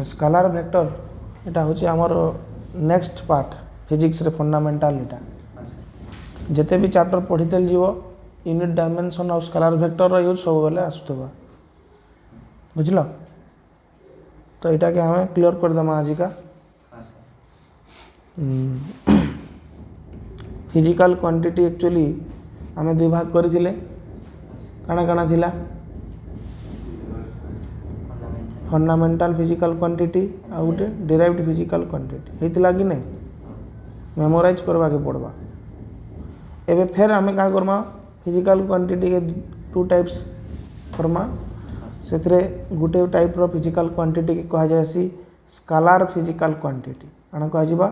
scalar vector एटा होची हमर next part physics रे फंडामेंटल एटा जते भी चैप्टर पढ़ीतेल जीवो यूनिट डायमेंशन और स्केलर वेक्टर रो यूज सब बेले आसुतबा बुझलो तो एटा के हमें क्लियर कर दमा आज का फिजिकल क्वांटिटी एक्चुअली हमें दुई भाग करथिले काना काना थिला फंडामेंटल फिजिकल क्वांटिटी आ गोटे डिराइव्ड फिजिकल क्वांटिटी हेतिला कि नहीं मेमोराइज करवा के पड़वा एबे फिर हमें का करमा फिजिकल क्वांटिटी के टू टाइप्स करमा सेथरे गोटे टाइप रो फिजिकल क्वांटिटी के कहा जायसी स्केलर फिजिकल क्वांटिटी काना कहा जिबा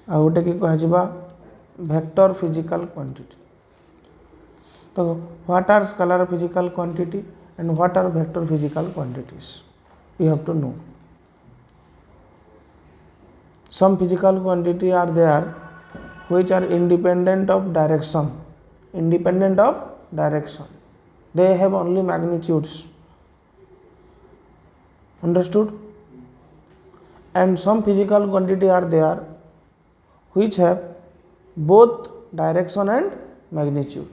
आ गोटे के कहा जिबा वेक्टर फिजिकल क्वांटिटी तो what are scalar physical quantity and what are vector physical quantities you have to know some physical quantity are there which are independent of direction they have only magnitudes understood and some physical quantity are there which have both direction and magnitude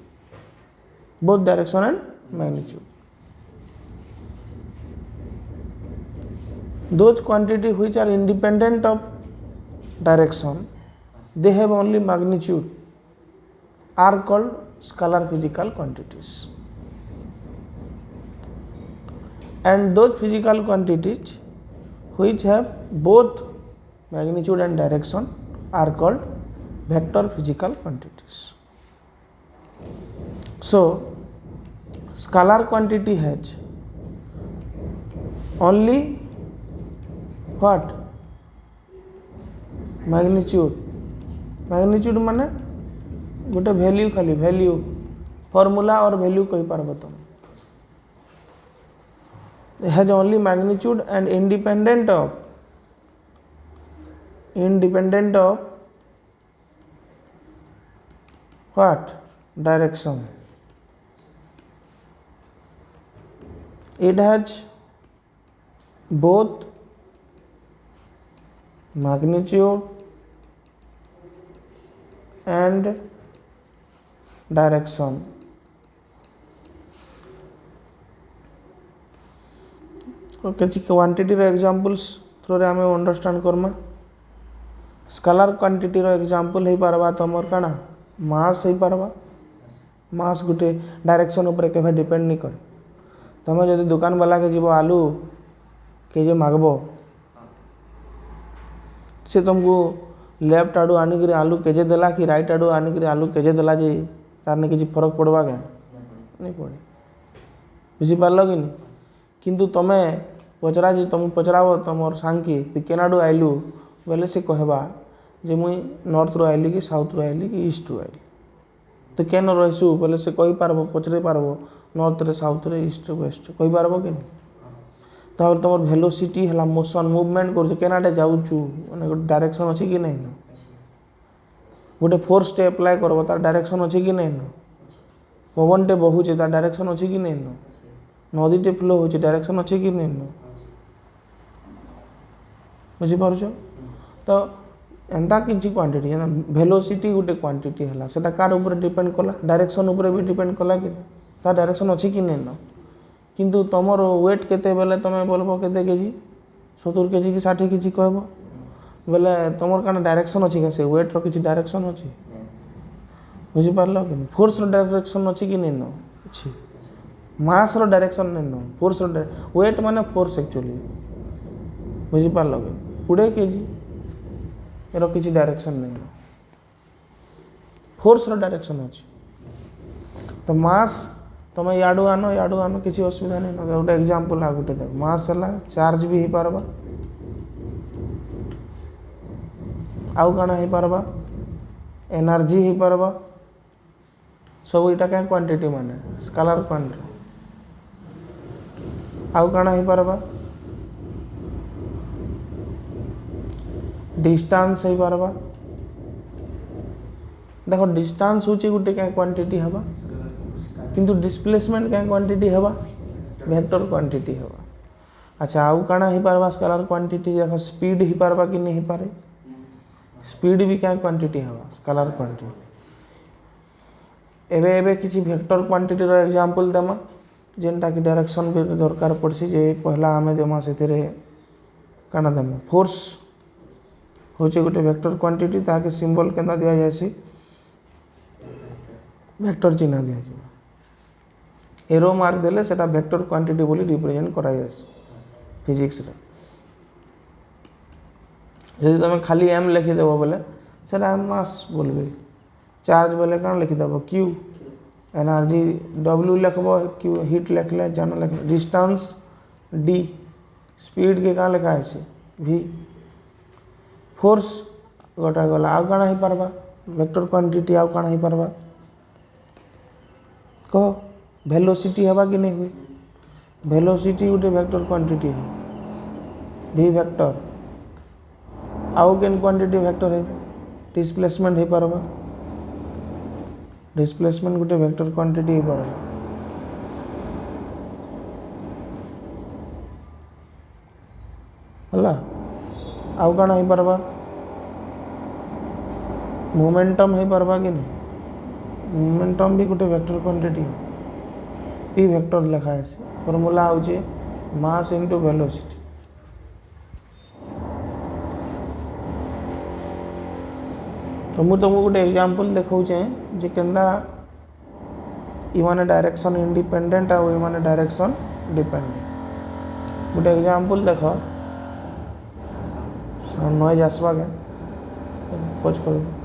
those quantity which are independent of direction they have only magnitude are called scalar physical quantities and those physical quantities which have both magnitude and direction are called vector physical quantities so scalar quantity has only what magnitude माने गोटे value खाली value formula और value कहि पारबो तुम has only magnitude and independent of what direction it has both magnitude and direction किसी quantity रो examples through रे हमें understand Karma scalar quantity रो example हे पारबा तमर काना मास हे पारबा मास गुटे डायरेक्शन ऊपर केबे डिपेंड नहीं करे तमे जदी दुकान वाला के जीवो आलू केजे मागबो से तुमको लेफ्ट आड़ू आनिक आलू केजे देला कि राइट आड़ू आनिक आलू केजे देला जे तार ने किसी फरक पड़वा क्या नहीं पड़े बुझीपार कि नहीं किंतु तमे पचरा जे तुम पचराब तुम सांग की तु केनाडू आइलु बोले से कहबा जे मुई नॉर्थ रो आइली कि साउथ रो आइली कि ईस्ट रो आइली तो केन रहीसु बोले से कहि पारबो पचरे पारबो नॉर्थ रे साउथ रे ईस्ट रे वेस्ट कहि पारबो कि नहीं तो तुम वेलोसिटी है मोशन मूवमेंट कर केनाटे जाऊचु माने गोटे डायरेक्शन अच्छी कि नहीं गोटे फोर्स टे अप्लाई करब तार डायरेक्शन अच्छी कि नहीं पवन टे बहुचे तार डायरेक्शन अच्छी कि नहीं नदी टे फ्लो होचे डायरेक्शन अच्छी कि नहीं बुझीपार तो एंता किसी क्वांटिटी वेलोसिटी गोटे क्वांटिटी है सेटा कार ऊपर डिपेंड कला डायरेक्शन ऊपर भी डिपेंड कला कि तार डायरेक्शन अच्छी कि नहीं किंतु तुमर वेट केते बेले तुम बोलबो केते केजी 70 केजी कि 60 केजी कहबो बेले तुमर काना डायरेक्शन अछि के से वेट रो किछि डायरेक्शन अछि बुझी पारलो कि फोर्स रो डायरेक्शन अछि कि नै न अछि मास रो डायरेक्शन नै न फोर्स रो वेट माने फोर्स एक्चुअली बुझी पारलो कि 20 केजी एरो किछि डायरेक्शन नै न फोर्स रो डायरेक्शन अछि तो मास तुम याडू आनो किसी असुविधा नहीं ना गोटे एग्जांपल आ गोटे देख मास है चार्ज भी हो पारबा आउ काना हो पारबा एनर्जी हो पारबा सब इटा क्या क्वांटिटी माने स्केलर क्वांटिटी आउ काना हो पारबा डिस्टेंस हो पारबा देखो डिस्टेंस होची गोटे क्या क्वांटिटी हबा किंतु डिस्प्लेसमेंट क्या क्वांटिटी हवा वेक्टर क्वांटिटी हवा अच्छा आउ काଣା ही पारबा स्केलर क्वांटिटी देख स्पीड ही पारबा कि नहीं पारे स्पीड भी क्या क्वांटिटी हवा स्केलर क्वांटिटी एबे एबे किसी वेक्टर क्वांटिटी रो एग्जांपल देमा जेनटा कि डायरेक्शन भी दरकार पड़सी जे पहला आमे देमा सेतिरे काଣା देमा फोर्स होचे गोटे वेक्टर क्वांटिटी ताके सिंबल केना दिया जायसी वेक्टर चिन्ह दिया जाय एरो मार्क देले सेटा वेक्टर क्वांटिटी बोली रिप्रेजेंट करा जायसी फिजिक्स रे यदि तुम खाली एम लिखी देव बोले सेटा मास बोलबे चार्ज बोले कौन लिखी देव क्यू एनर्जी डब्ल्यू लिखब क्यू हिट लिखले जन लिखले डिस्टेंस डी स्पीड के कहाँ लिखा है वी फोर्स गोटा गला आउ काଣା ही पारबा वेक्टर क्वांटिटी आउ काଣା ही पारबा कह वेलोसिटी हवा कि नहीं हुई वेलोसिटी गोटे वेक्टर क्वांटिटी है वी वेक्टर आउ केन क्वांटिटी वेक्टर है डिस्प्लेसमेंट ही पारबा डिस्प्लेसमेंट गोटे वेक्टर क्वांटिटी ही पारबा हला आउ काଣା ही पारबा मोमेंटम ही पारबा कि नहीं मोमेंटम भी गोटे वेक्टर क्वांटिटी पी वेक्टर लिखा है फॉर्मूला होचे मास इनटू वेलोसिटी तो मुझे तुमको गोटे एग्जांपल देखौचे जे केंदा इमाने डायरेक्शन इंडिपेंडेंट आ इमाने डायरेक्शन डिपेंडेंट गोटे एग्जांपल देख नॉइज आसवा के पच कर